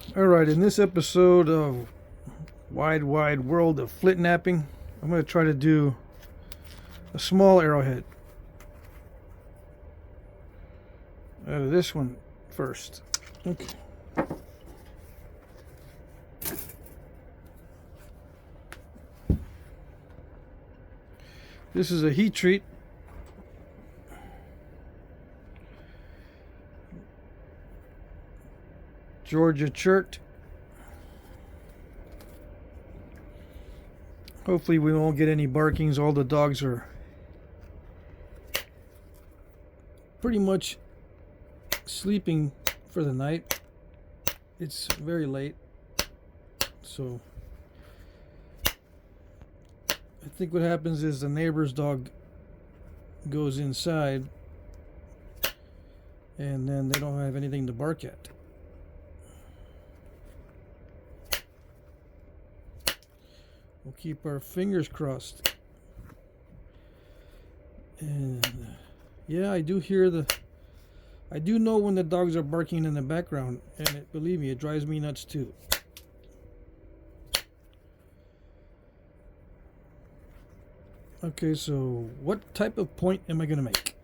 Alright, in this episode of Wide World of Flintknapping, I'm going to try to do a small arrowhead. Out of this one first. Okay. This is a heat treat. Georgia chert. Hopefully we won't get any barkings. All the dogs are pretty much sleeping for the night. It's very late, so I think what happens is the neighbor's dog goes inside and then they don't have anything to bark at. We'll keep our fingers crossed. And yeah, I do know when the dogs are barking in the background, and believe me, it drives me nuts too. Okay, so what type of point am I going to make?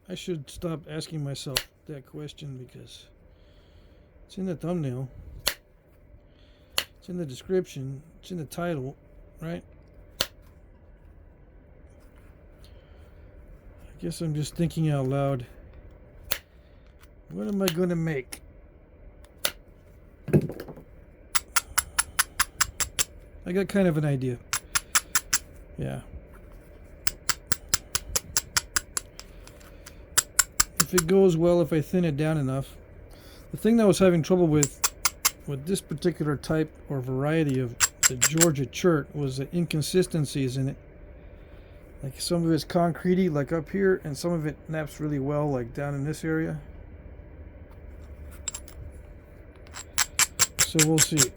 I should stop asking myself that question because it's in the thumbnail, it's in the description, it's in the title, right? I guess I'm just thinking out loud. What am I going to make? I got kind of an idea. Yeah. If it goes well, if I thin it down enough. The thing that I was having trouble with this particular type or variety of the Georgia chert was the inconsistencies in it. Like some of it's concretey, like up here, and some of it naps really well, like down in this area. So we'll see.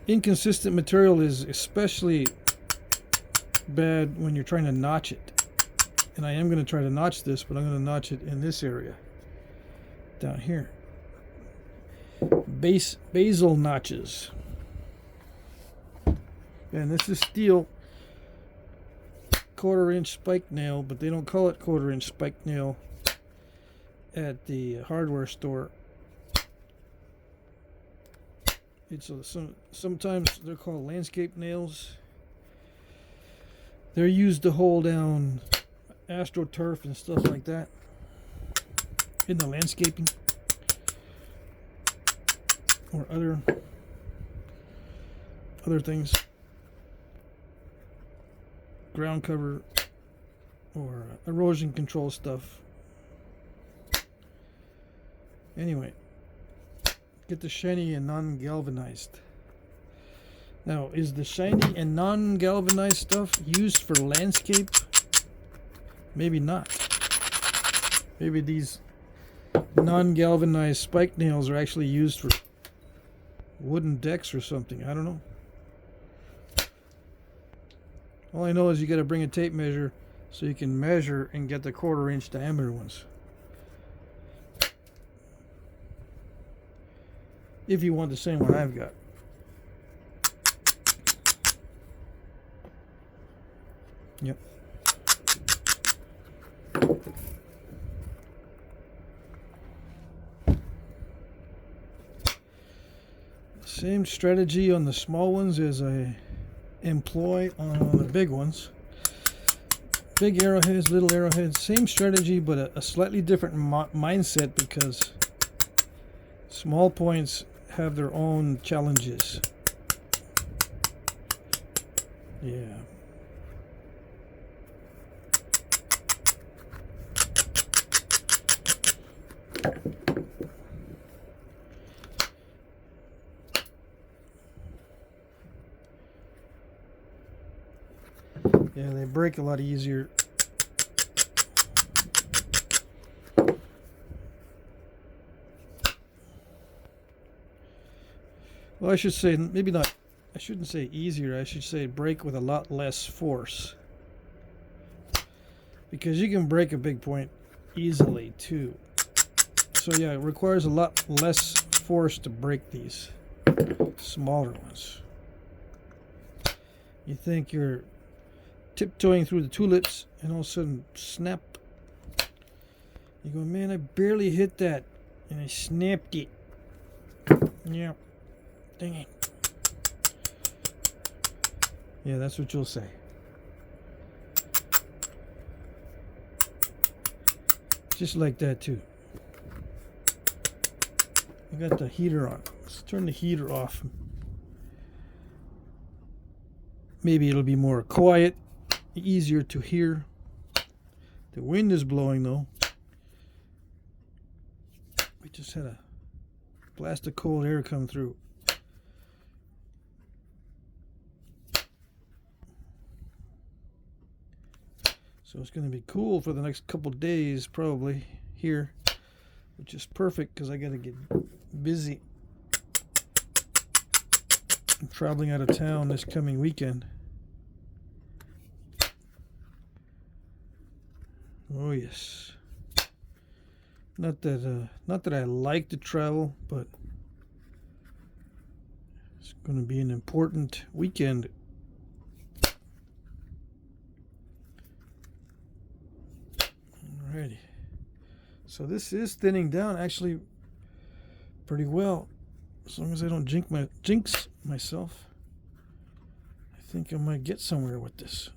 Inconsistent material is especially bad when you're trying to notch it. And I am going to try to notch this, but I'm going to notch it in this area down here. Basal notches. And this is steel 1/4 inch spike nail, but they don't call it 1/4 inch spike nail at the hardware store. It's sometimes they're called landscape nails. They're used to hold down astroturf and stuff like that in the landscaping or other things, ground cover or erosion control stuff. Anyway, get the shiny and non-galvanized. Now, is the shiny and non-galvanized stuff used for landscape? Maybe not. Maybe these non-galvanized spike nails are actually used for wooden decks or something. I don't know. All I know is you got to bring a tape measure so you can measure and get the 1/4 inch diameter ones. If you want the same one I've got. Yep. Same strategy on the small ones as I employ on the big ones. Big arrowheads, little arrowheads, same strategy, but a slightly different mindset because small points have their own challenges. Yeah. Yeah, they break a lot easier. Well, I should say maybe not I shouldn't say easier, I should say break with a lot less force. Because you can break a big point easily too. So yeah, it requires a lot less force to break these smaller ones. You think you're tiptoeing through the tulips and all of a sudden snap. You go, man, I barely hit that and I snapped it. Yeah. Dang it. Yeah, that's what you'll say. Just like that too. I got the heater on. Let's turn the heater off. Maybe it'll be more quiet, easier to hear. The wind is blowing though. We just had a blast of cold air come through. So it's going to be cool for the next couple days probably here, which is perfect because I got to get busy. I'm traveling out of town this coming weekend. Oh yes. Not that I like to travel, but it's going to be an important weekend. Alrighty. So this is thinning down actually pretty well. As long as I don't jinx myself, I think I might get somewhere with this.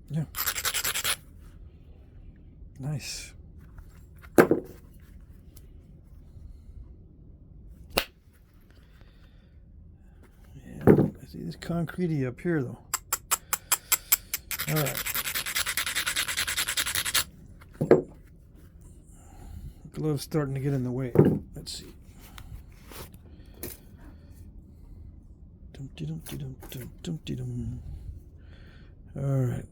Yeah. Nice. Yeah, I see this concretey up here though. All right. Glove's starting to get in the way. Let's see. All right.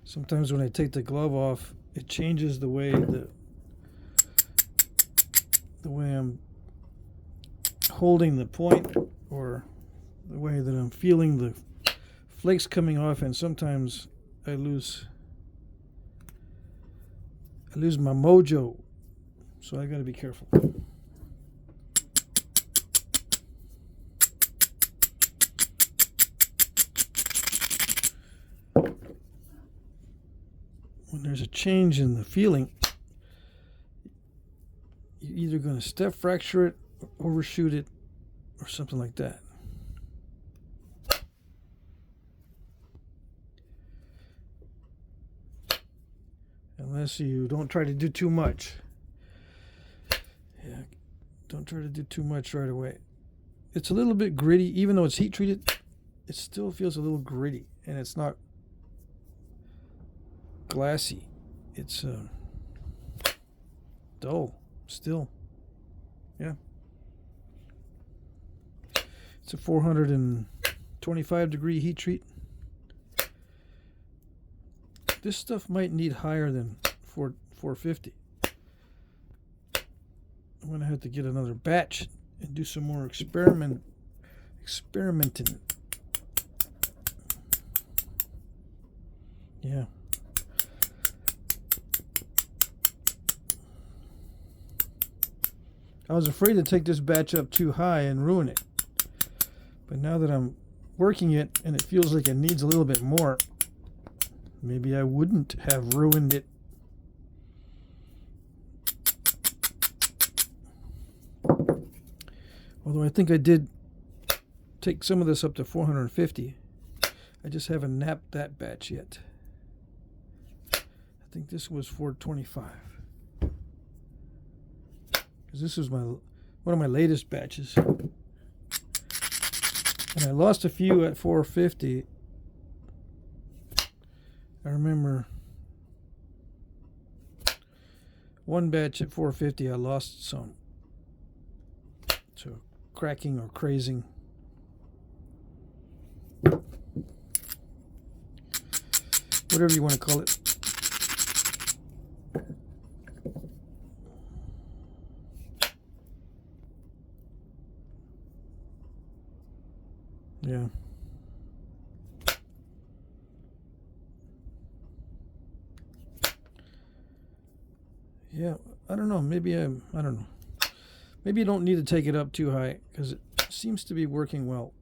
Sometimes when I take the glove off, it changes the way I'm holding the point, or the way that I'm feeling the flakes coming off, and sometimes I lose my mojo, so I got to be careful. When there's a change in the feeling, you're either going to step fracture it, or overshoot it, or something like that. Unless you don't try to do too much. Yeah, don't try to do too much right away. It's a little bit gritty, even though it's heat treated, it still feels a little gritty, and it's not glassy. It's dull still. Yeah. It's a 425 degree heat treat. This stuff might need higher than 450. I'm going to have to get another batch and do some more experimenting. Yeah. I was afraid to take this batch up too high and ruin it. But now that I'm working it and it feels like it needs a little bit more, maybe I wouldn't have ruined it. Although I think I did take some of this up to 450. I just haven't napped that batch yet. I think this was 425. Because this was one of my latest batches. And I lost a few at 450. I remember one batch at 450 I lost some. So cracking or crazing. Whatever you want to call it. Yeah. Yeah, I don't know. Maybe I don't know. Maybe you don't need to take it up too high because it seems to be working well.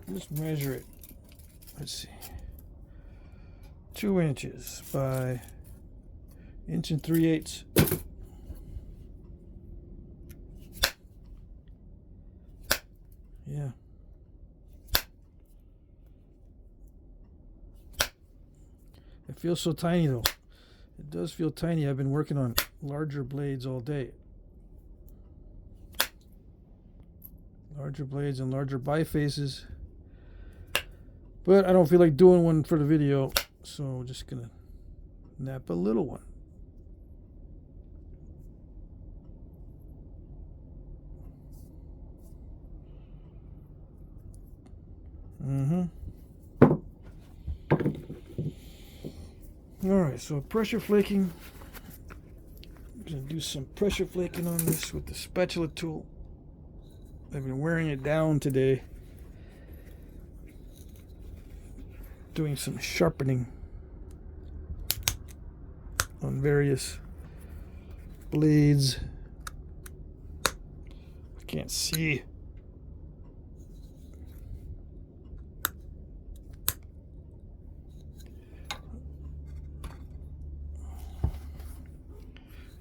Let's measure it. Let's see. 2 inches by 1 3/8. Yeah. It feels so tiny though. It does feel tiny. I've been working on larger blades all day. Larger blades and larger bifaces. But I don't feel like doing one for the video, so we're just gonna nap a little one. Alright, so pressure flaking. I'm gonna do some pressure flaking on this with the spatula tool. I've been wearing it down today. Doing some sharpening on various blades. I can't see.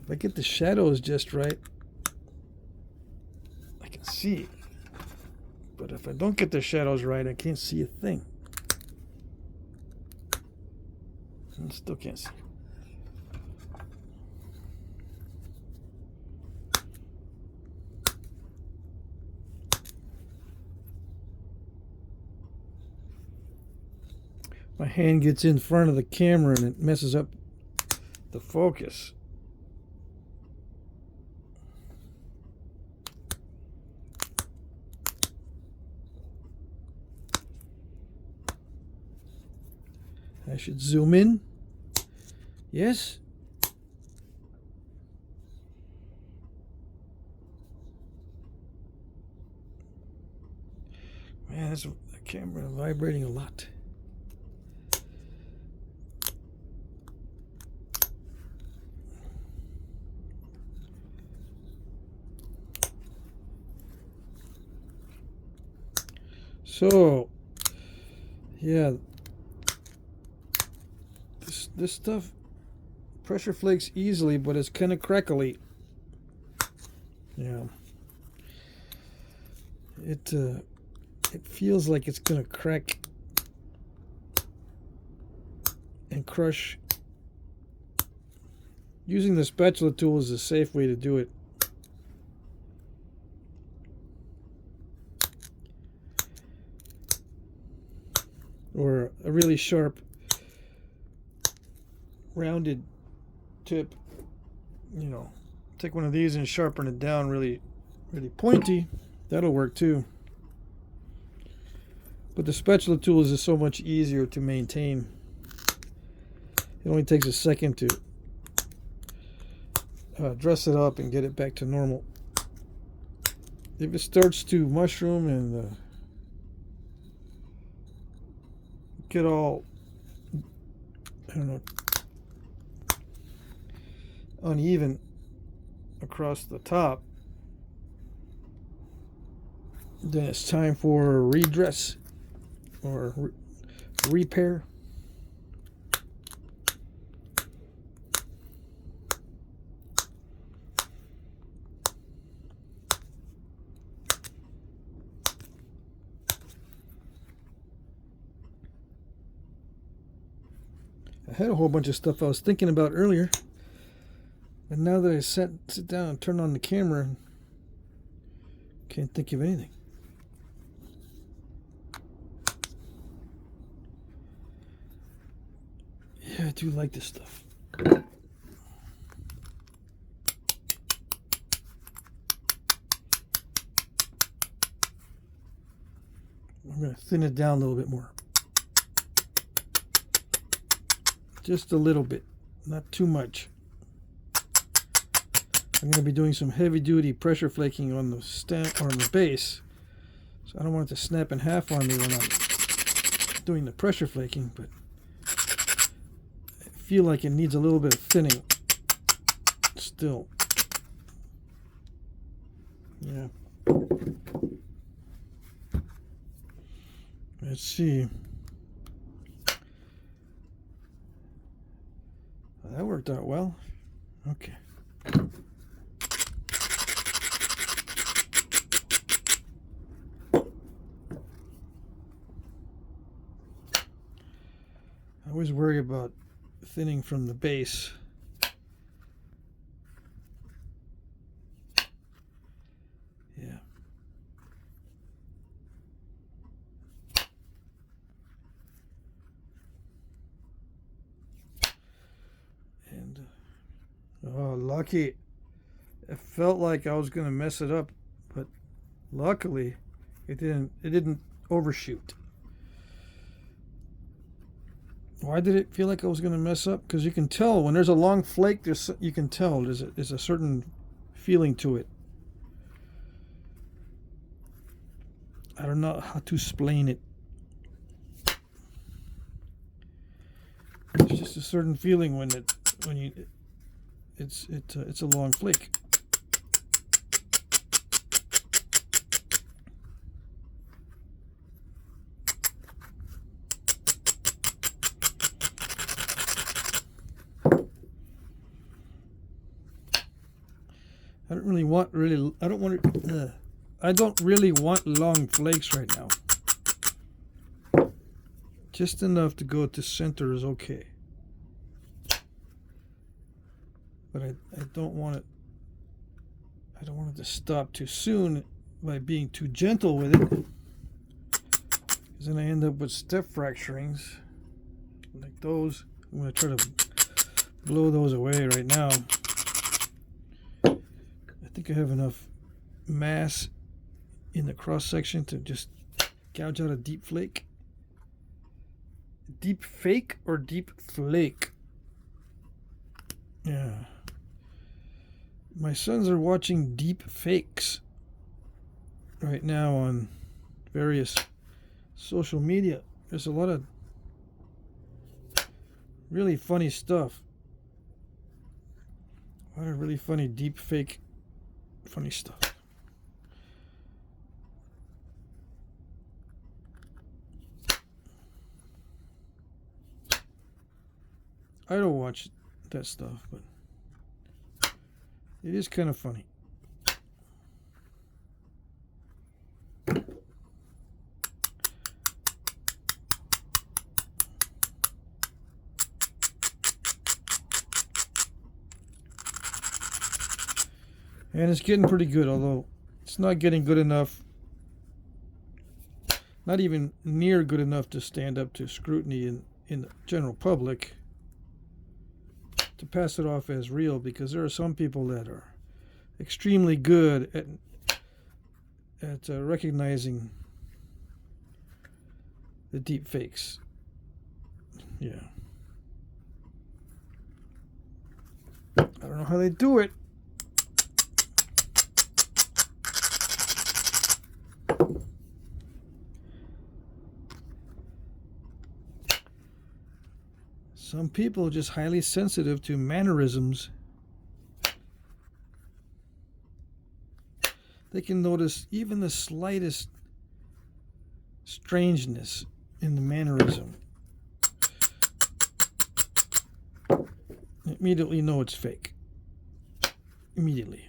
If I get the shadows just right, I can see. But if I don't get the shadows right, I can't see a thing. I still can't see. My hand gets in front of the camera and it messes up the focus. I should zoom in. Yes. Man, this camera vibrating a lot. So, yeah, this stuff pressure flakes easily, but it's kind of crackly. Yeah, it feels like it's gonna crack and crush. Using the spatula tool is a safe way to do it. Or a really sharp rounded tip, you know, take one of these and sharpen it down really pointy. That'll work too. But the spatula tool is just so much easier to maintain. It only takes a second to dress it up and get it back to normal. If it starts to mushroom and get all, I don't know, uneven across the top, then it's time for redress or repair. I had a whole bunch of stuff I was thinking about earlier, and now that I sit down and turn on the camera, can't think of anything. Yeah, I do like this stuff. I'm going to thin it down a little bit more. Just a little bit, not too much. I'm going to be doing some heavy duty pressure flaking on the stem or on the base. So I don't want it to snap in half on me when I'm doing the pressure flaking, but I feel like it needs a little bit of thinning still. Yeah. Let's see. Well, that worked out well. Okay. I always worry about thinning from the base. Yeah. And oh, lucky. It felt like I was going to mess it up, but luckily it didn't overshoot. Why did it feel like I was going to mess up? Because you can tell when there's a long flake, you can tell there's a certain feeling to it. I don't know how to explain it. It's just a certain feeling when it's a long flake. I don't really want long flakes right now. Just enough to go to center is okay. But I don't want it to stop too soon by being too gentle with it. Because then I end up with step fracturings like those. I'm going to try to blow those away right now. I think I have enough mass in the cross section to just gouge out a deep flake. Deep fake or deep flake? Yeah. My sons are watching deep fakes right now on various social media. There's a lot of really funny stuff. A lot of really funny deep fake funny stuff. I don't watch that stuff, but it is kind of funny. And it's getting pretty good, although it's not getting good enough, not even near good enough to stand up to scrutiny in the general public, to pass it off as real, because there are some people that are extremely good at recognizing the deep fakes. Yeah. I don't know how they do it. Some people are just highly sensitive to mannerisms. They can notice even the slightest strangeness in the mannerism. Immediately know it's fake. Immediately.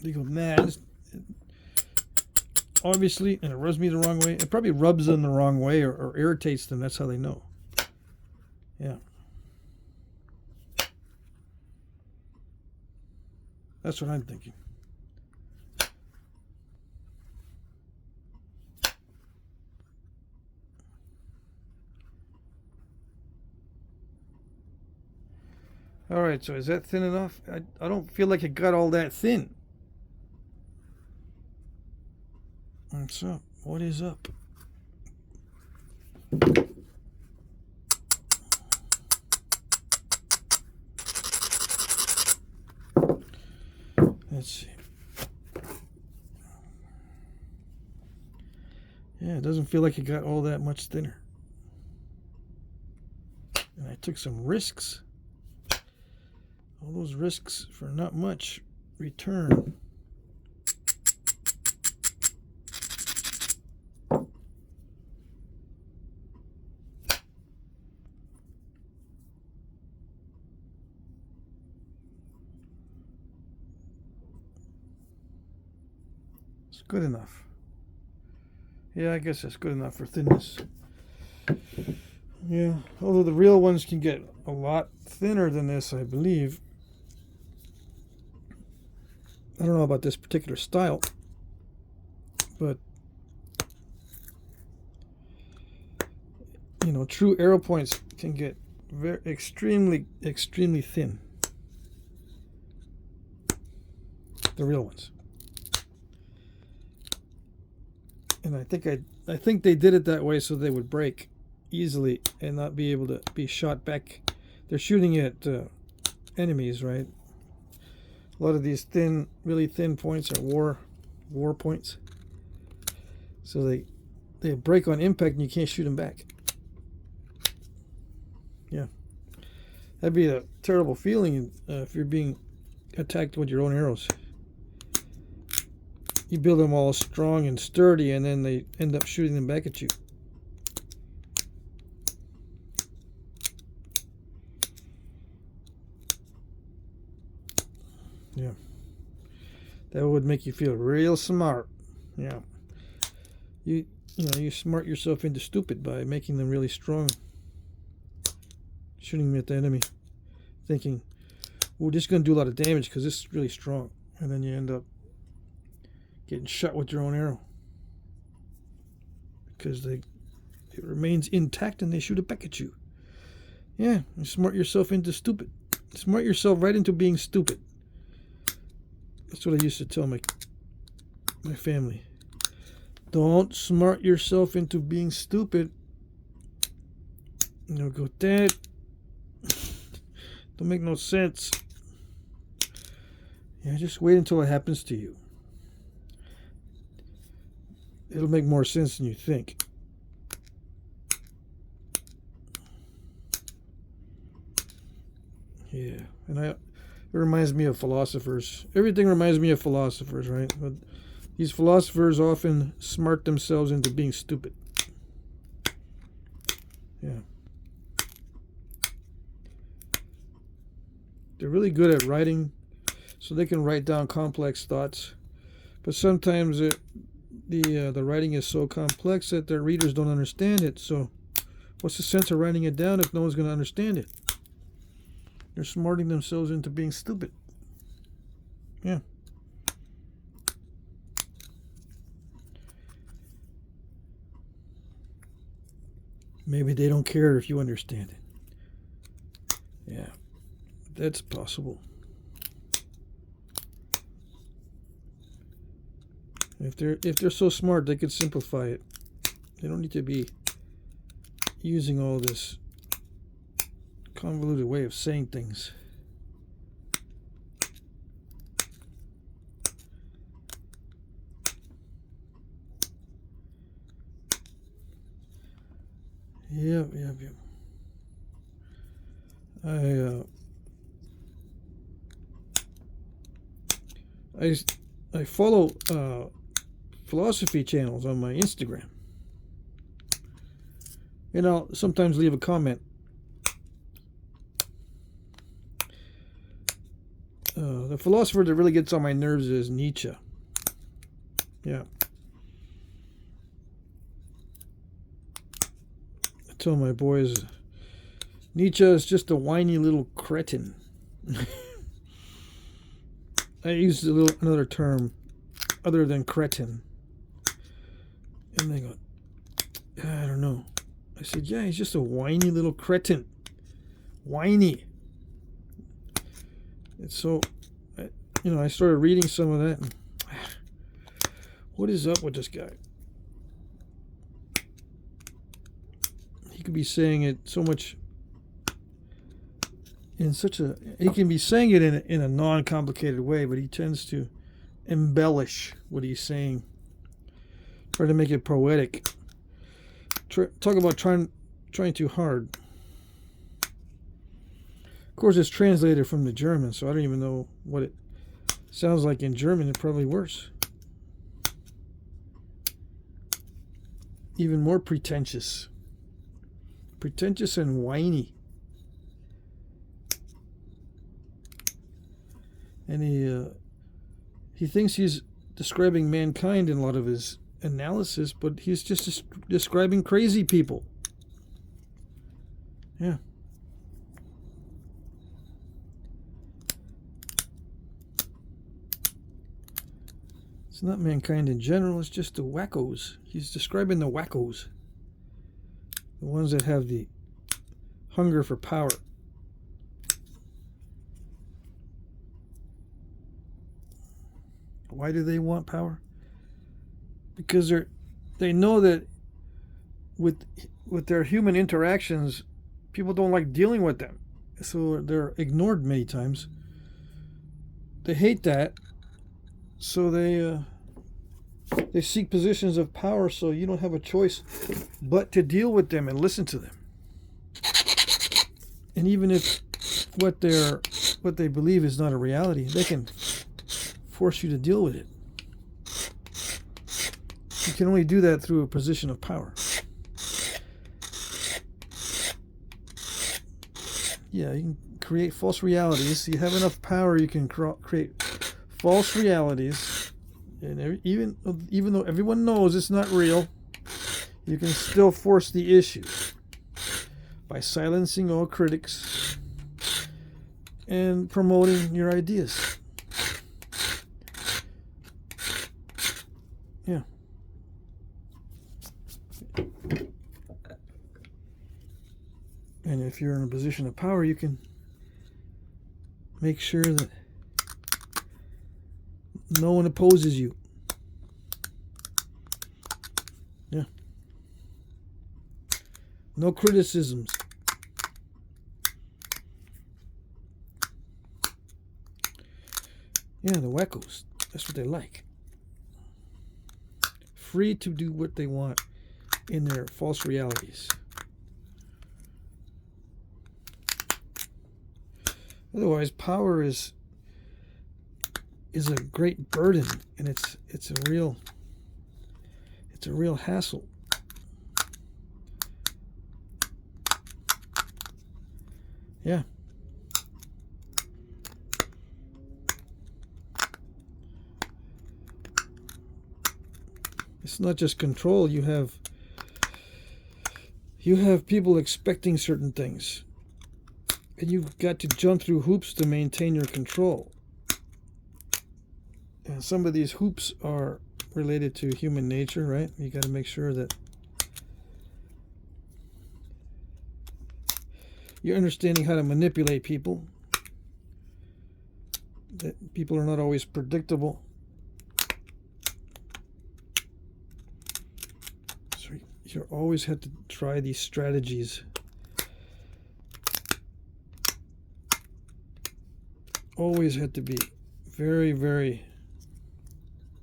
They go, man, obviously, and it rubs me the wrong way. It probably rubs them the wrong way or irritates them. That's how they know. Yeah. That's what I'm thinking. All right, so is that thin enough? I don't feel like it got all that thin. What's up? What is up? Let's see. Yeah, it doesn't feel like it got all that much thinner. And I took some risks. All those risks for not much return. It's good enough. Yeah, I guess that's good enough for thinness. Yeah, although the real ones can get a lot thinner than this, I believe. I don't know about this particular style, but you know, true arrow points can get very extremely thin. The real ones. And I think they did it that way so they would break easily and not be able to be shot back. They're shooting at enemies, right? A lot of these thin, really thin points are war points. So they break on impact and you can't shoot them back. Yeah, that'd be a terrible feeling if you're being attacked with your own arrows. You build them all strong and sturdy, and then they end up shooting them back at you. Yeah. That would make you feel real smart. Yeah. You know, you smart yourself into stupid by making them really strong. Shooting them at the enemy. Thinking, oh, this is going to do a lot of damage because this is really strong. And then you end up getting shot with your own arrow. Because it remains intact and they shoot it back at you. Yeah, you smart yourself into stupid. Smart yourself right into being stupid. That's what I used to tell my family. Don't smart yourself into being stupid. You know, go, Dad, don't make no sense. Yeah, just wait until it happens to you. It'll make more sense than you think. Yeah, and it reminds me of philosophers. Everything reminds me of philosophers, right? But these philosophers often smart themselves into being stupid. Yeah. They're really good at writing, so they can write down complex thoughts. But sometimes the writing is so complex that their readers don't understand it. So what's the sense of writing it down if no one's going to understand it? They're smarting themselves into being stupid. Yeah. Maybe they don't care if you understand it. Yeah, that's possible. If they're so smart, they could simplify it. They don't need to be using all this convoluted way of saying things. Yep. I follow philosophy channels on my Instagram. And I'll sometimes leave a comment. The philosopher that really gets on my nerves is Nietzsche. Yeah. I tell my boys, Nietzsche is just a whiny little cretin. I used another term other than cretin. And they go, I don't know. I said, yeah, he's just a whiny little cretin. Whiny. And so, you know, I started reading some of that. And, what is up with this guy? could be saying it so much in such a, he can be saying it in a non-complicated way, but he tends to embellish what he's saying, try to make it poetic. Talk about trying too hard. Of course, it's translated from the German, so I don't even know what it sounds like in German. It's probably worse, even more pretentious and whiny. And he thinks he's describing mankind in a lot of his analysis, but he's just describing crazy people. Yeah. It's not mankind in general, it's just the wackos. He's describing the wackos. The ones that have the hunger for power. Why do they want power? Because they know that with their human interactions, people don't like dealing with them. So they're ignored many times. They hate that. So they seek positions of power, so you don't have a choice but to deal with them and listen to them. And even if what they believe is not a reality, they can force you to deal with it. You can only do that through a position of power. Yeah, you can create false realities. You have enough power, you can create false realities. And even though everyone knows it's not real, you can still force the issue by silencing all critics and promoting your ideas. Yeah. And if you're in a position of power, you can make sure that no one opposes you. Yeah. No criticisms. Yeah, the wackos. That's what they like. Free to do what they want in their false realities. Otherwise, power is a great burden, and it's a real hassle. Yeah. It's not just control. You have people expecting certain things, and you've got to jump through hoops to maintain your control. And some of these hoops are related to human nature, right? You got to make sure that you're understanding how to manipulate people. That people are not always predictable. So you always have to try these strategies. Always have to be very, very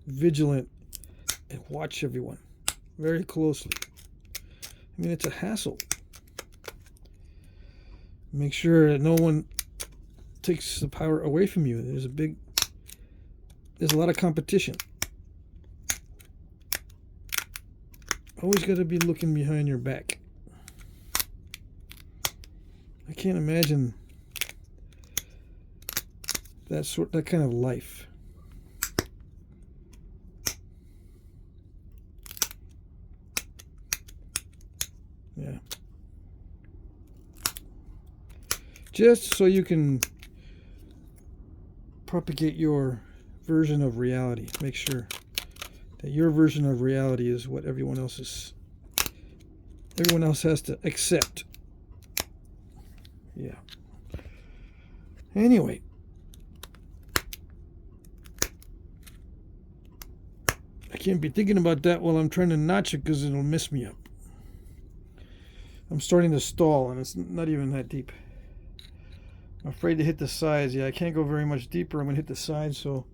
vigilant and watch everyone very closely. I mean, it's a hassle. Make sure that no one takes the power away from you. There's a lot of competition. Always got to be looking behind your back. I can't imagine that kind of life. Yeah. Just so you can propagate your version of reality. Make sure that your version of reality is what everyone else has to accept. Yeah. Anyway. I can't be thinking about that while I'm trying to notch it because it'll mess me up. I'm starting to stall, and it's not even that deep. I'm afraid to hit the sides. Yeah, I can't go very much deeper. I'm going to hit the sides, so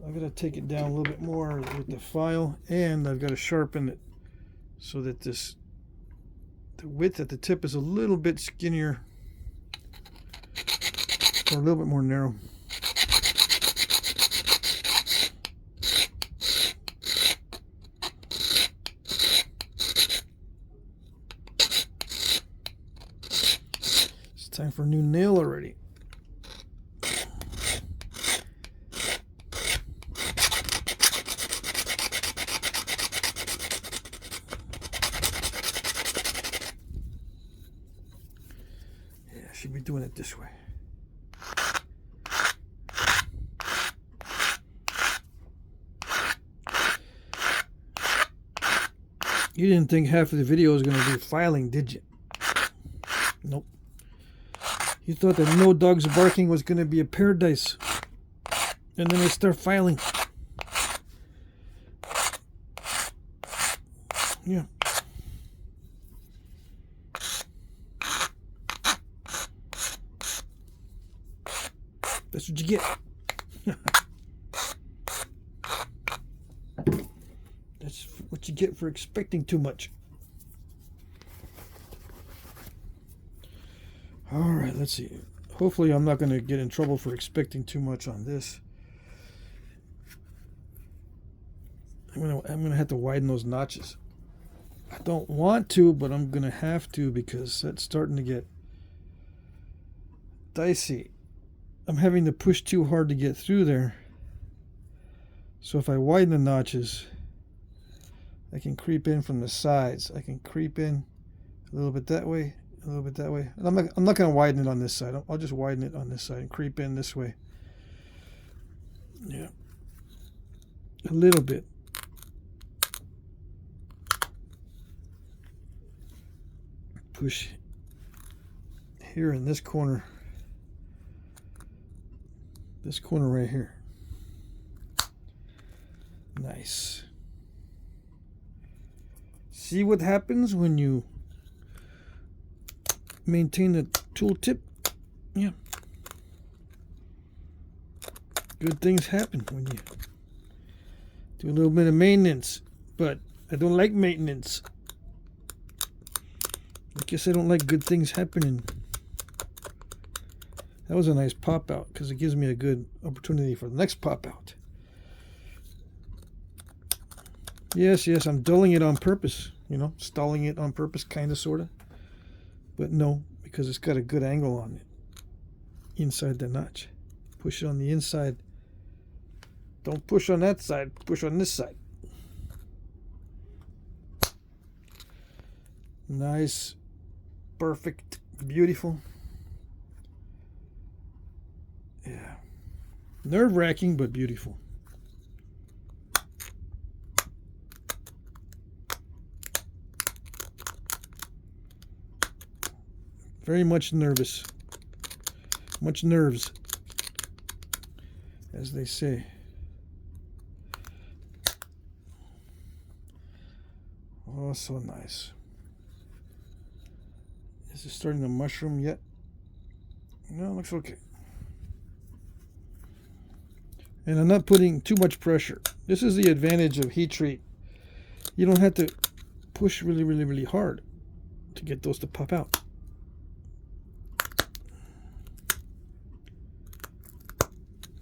I've got to take it down a little bit more with the file, and I've got to sharpen it so that the width at the tip is a little bit skinnier, or a little bit more narrow. It's time for a new nail already. Should be doing it this way. You didn't think half of the video was going to be filing, did you? Nope. You thought that no dogs barking was going to be a paradise. And then I start filing. Yeah. That's what you get. That's what you get for expecting too much. All right, let's see. Hopefully I'm not going to get in trouble for expecting too much on this. I'm gonna have to widen those notches. I don't want to, but I'm going to have to because that's starting to get dicey. I'm having to push too hard to get through there. So if I widen the notches, I can creep in from the sides. I can creep in a little bit that way, a little bit that way. And I'm not going to widen it on this side. I'll just widen it on this side and creep in this way. Yeah. A little bit. Push here in this corner. This corner right here. Nice. See what happens when you maintain the tool tip? Yeah. Good things happen when you do a little bit of maintenance. But I don't like maintenance. I guess I don't like good things happening. That was a nice pop out because it gives me a good opportunity for the next pop out. Yes, I'm dulling it on purpose, you know, stalling it on purpose, kind of, sort of. But no, because it's got a good angle on it inside the notch. Push it on the inside. Don't push on that side, push on this side. Nice, perfect, beautiful. Yeah. Nerve-wracking, but beautiful. Very much nervous. Much nerves, as they say. Oh, so nice. Is it starting to mushroom yet? No, it looks okay. And I'm not putting too much pressure. This is the advantage of heat treat. You don't have to push really hard to get those to pop out.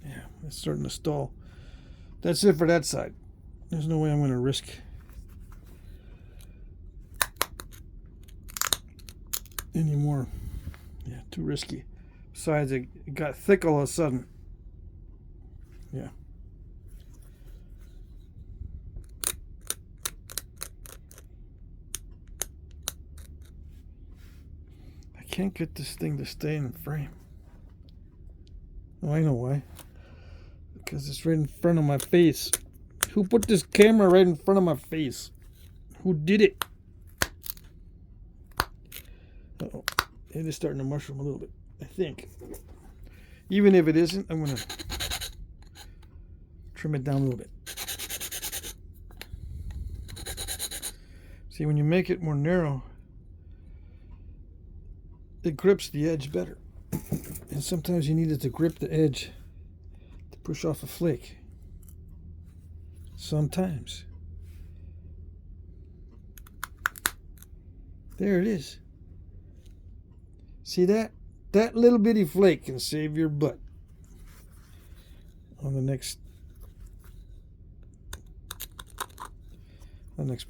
Yeah, it's starting to stall. That's it for that side. There's no way I'm going to risk anymore. Yeah, too risky. Besides, it got thick all of a sudden. Yeah. I can't get this thing to stay in frame. Oh, I know why. Because it's right in front of my face. Who put this camera right in front of my face? Who did it? Uh-oh. It is starting to mushroom a little bit, I think. Even if it isn't, I'm going to trim it down a little bit. See, when you make it more narrow, it grips the edge better. And sometimes you need it to grip the edge to push off a flake. Sometimes. There it is. See that? That little bitty flake can save your butt on the next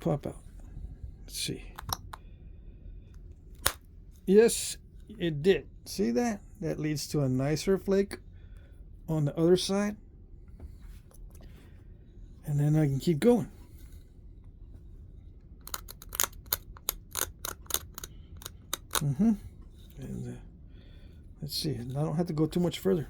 pop out. Let's see. Yes, it did. See that? That leads to a nicer flake on the other side. And then I can keep going. And let's see. I don't have to go too much further.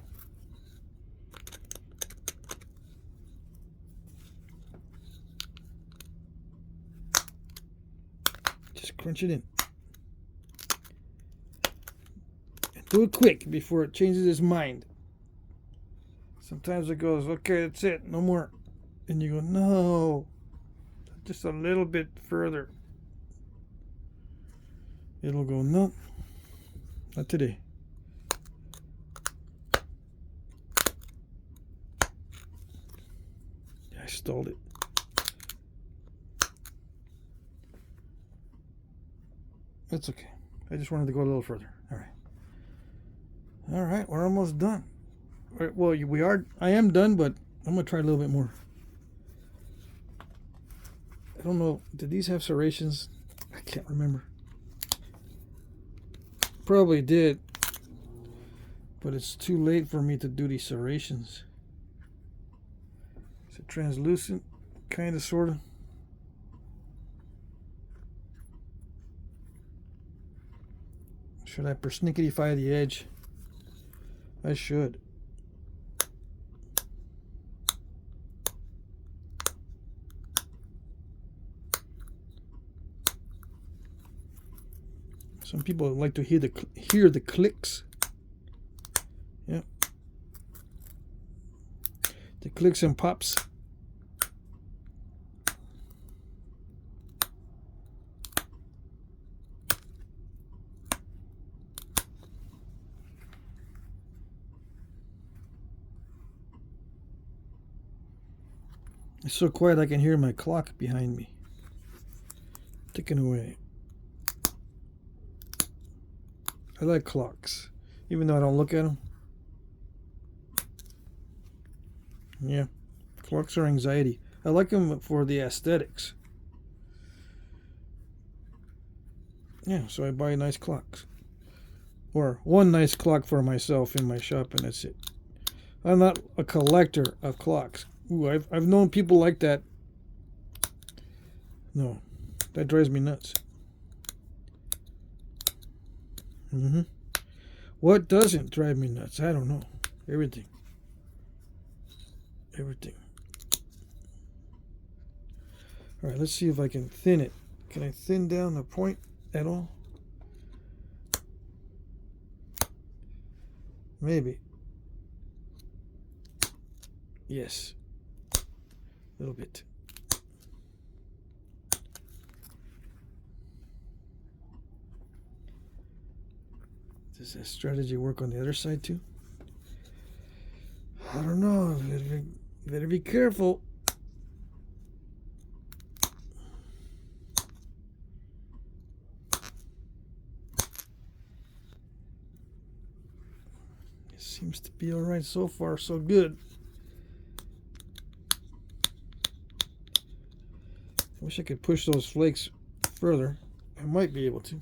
Just crunch it in. And do it quick before it changes its mind. Sometimes it goes, okay, that's it, no more. And you go, no, just a little bit further. It'll go, no, not today. I stalled it. That's okay. I just wanted to go a little further. All right. All right, we're almost done. Well, I am done, but I'm going to try a little bit more. I don't know. Did these have serrations? I can't remember. Probably did. But it's too late for me to do these serrations. Is it translucent? Kind of, sort of. Should I persnickety-fy the edge? I should. Some people like to hear the clicks. Yeah. The clicks and pops. It's so quiet I can hear my clock behind me ticking away. I like clocks, even though I don't look at them. Yeah, clocks are anxiety. I like them for the aesthetics. Yeah, so I buy nice clocks. Or one nice clock for myself in my shop, and that's it. I'm not a collector of clocks. Ooh, I've known people like that. No, that drives me nuts. What doesn't drive me nuts? I don't know. Everything. Everything. All right, let's see if I can thin it. Can I thin down the point at all? Maybe. Yes. A little bit. Does that strategy work on the other side too? I don't know. Better be careful. It seems to be all right so far, so good. I wish I could push those flakes further. I might be able to.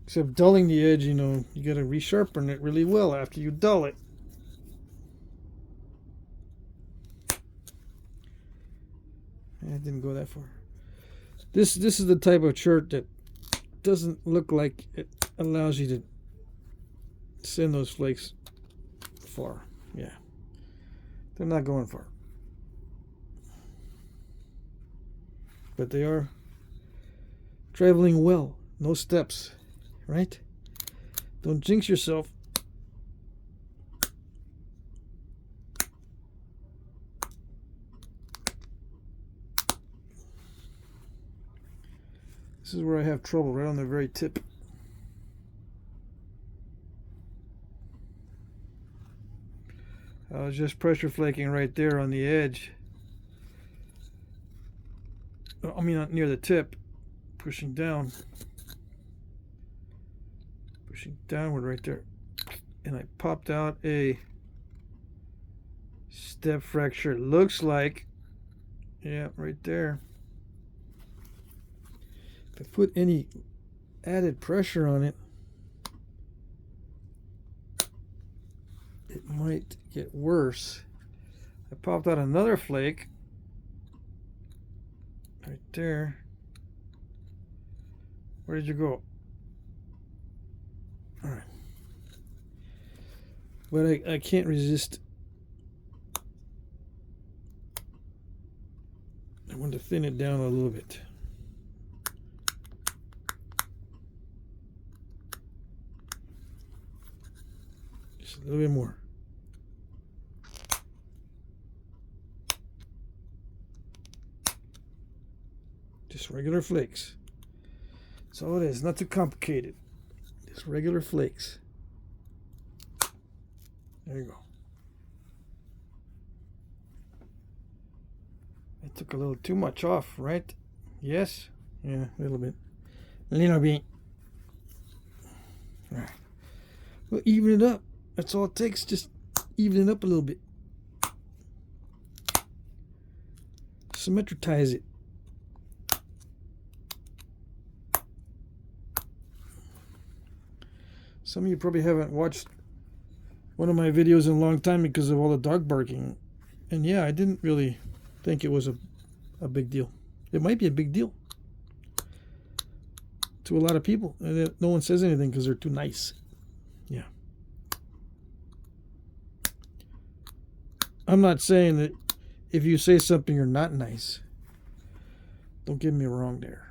Except dulling the edge, you know, you got to resharpen it really well after you dull it. I didn't go that far. This is the type of chert that doesn't look like it allows you to send those flakes far. Yeah, they're not going far, but they are traveling well. No steps. Right? Don't jinx yourself. This is where I have trouble, right on the very tip. I was just pressure flaking right there on the edge. I mean, near the tip, pushing down, pushing downward right there, and I popped out a step fracture. It looks like, yeah, right there. If I put any added pressure on it, it might get worse. I popped out another flake. Right there. Where did you go? All right. But I can't resist. I want to thin it down a little bit. Just a little bit more. Just regular flakes. That's all it is. Not too complicated. Just regular flakes. There you go. I took a little too much off, right? Yes? Yeah, a little bit. A little bit. All right. Well, even it up. That's all it takes. Just even it up a little bit. Symmetritize it. Some of you probably haven't watched one of my videos in a long time because of all the dog barking. And yeah, I didn't really think it was a big deal. It might be a big deal to a lot of people. And no one says anything because they're too nice. Yeah. I'm not saying that if you say something you're not nice. Don't get me wrong there.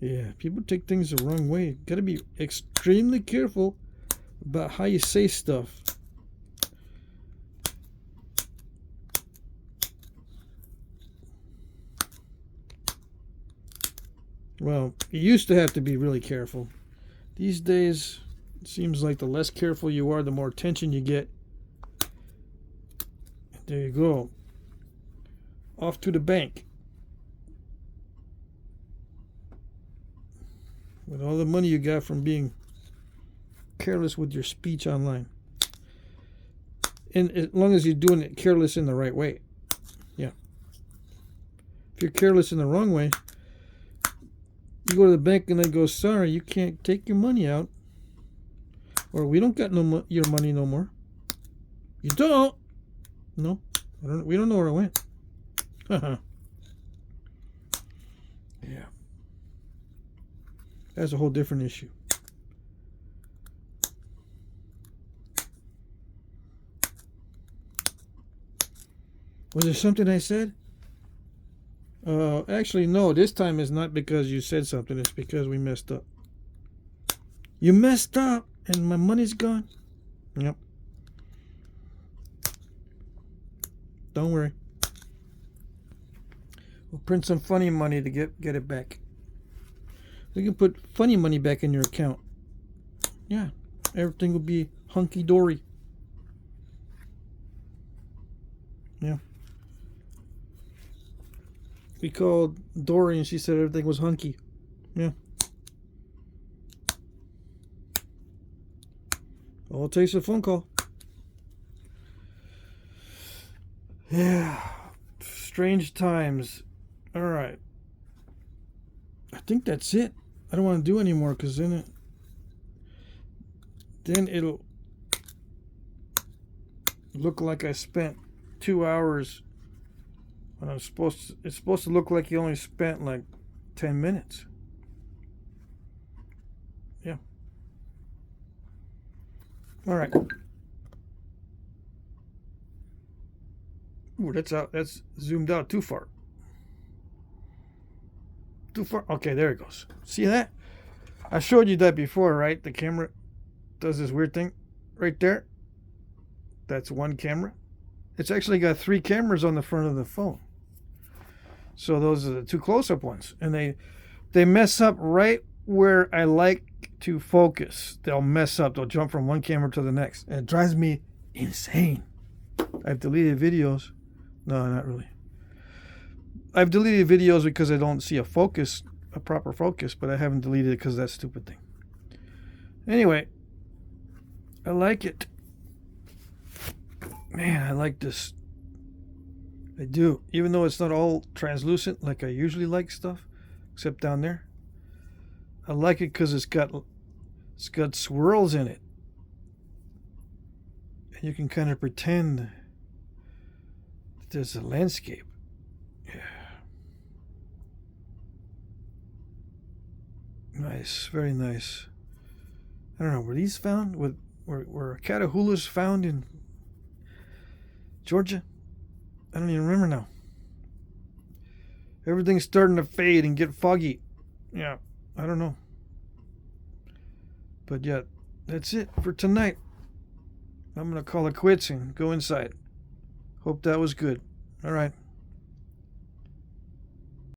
Yeah, people take things the wrong way. Got to be extremely careful about how you say stuff. Well, you used to have to be really careful. These days, it seems like the less careful you are, the more attention you get. There you go. Off to the bank. With all the money you got from being careless with your speech online. And as long as you're doing it careless in the right way. Yeah. If you're careless in the wrong way, you go to the bank and they go, sorry, you can't take your money out. Or we don't got your money no more. You don't? No. We don't know where it went. Yeah. That's a whole different issue. Was there something I said? Actually, no. This time is not because you said something. It's because we messed up. You messed up and my money's gone? Yep. Don't worry. We'll print some funny money to get it back. We can put funny money back in your account. Yeah, everything will be hunky-dory. Yeah. We called Dory and she said everything was hunky. Yeah. All it takes is a phone call. Yeah. Strange times. All right. I think that's it. I don't want to do anymore because then it'll look like I spent 2 hours when it's supposed to look like you only spent like 10 minutes. Yeah. All right. Ooh, that's zoomed out too far. Too far. Okay, there it goes. See that? I showed you that before, right? The camera does this weird thing right there. That's one camera. It's actually got 3 cameras on the front of the phone. So those are the 2 close-up ones. And they mess up right where I like to focus. They'll mess up. They'll jump from one camera to the next. And it drives me insane. I've deleted videos. No, not really. I've deleted videos because I don't see a proper focus, but I haven't deleted it because of that stupid thing. Anyway, I like it. Man, I like this. I do. Even though it's not all translucent like I usually like stuff, except down there. I like it because it's got swirls in it. And you can kind of pretend that there's a landscape. Yeah. Nice, very nice. I don't know, were these found? Were Catahoulas found in Georgia? I don't even remember now. Everything's starting to fade and get foggy. Yeah, I don't know. But yeah, that's it for tonight. I'm going to call it quits and go inside. Hope that was good. All right.